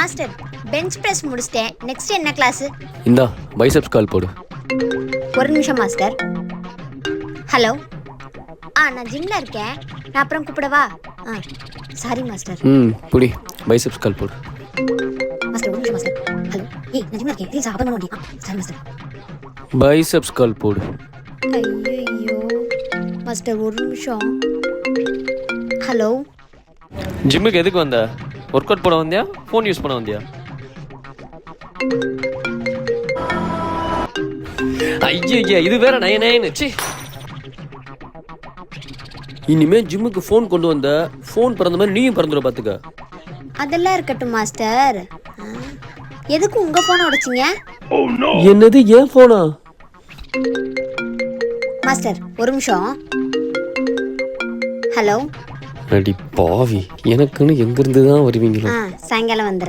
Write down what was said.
Master bench press முடிச்சிட்டேன். Next என்ன class? இந்தா பைசெப்ஸ் கால் போடு. ஒரு நிமிஷம் மாஸ்டர். ஹலோ. நான் ஜிம்ல இருக்கேன். நான் அப்புறம் கூப்பிடவா? Sorry master. புடி பைசெப்ஸ் கால் போடு. மாஸ்டர் ஒரு நிமிஷம் மாஸ்டர். ஹலோ. நான் ஜிம்ல இருக்கேன். ப்ளீஸ் அப்புறம் பண்ண முடியுமா? Sorry master. பைசெப்ஸ் கால் போடு. ஐயோ மாஸ்டர் ஒரு நிமிஷம். ஹலோ. ஜிம்முக்கு எதுக்கு வந்த? ஒர்க் அவுட் பண்ண வந்தியா, ஃபோன் யூஸ் பண்ண வந்தியா? ஐயா இது வேற நயனேன்னு. இனிமே ஜிம்முக்கு ஃபோன் கொண்டு வந்த ஃபோன் பிறந்த மாதிரி நீயும் பிறந்துட பாத்துக்க. அதெல்லாம் இருக்கட்டும் மாஸ்டர். எதுக்கு உங்க போனை உடைச்சிங்க? என்னது ஏன் போனா? மாஸ்டர் ஒரு நிமிஷம். ஹலோ. அடி பாவி, எனக்குன்னு எங்கிருந்து தான் வருவீங்களோ? சாயங்காலம் வந்துடுறேன்.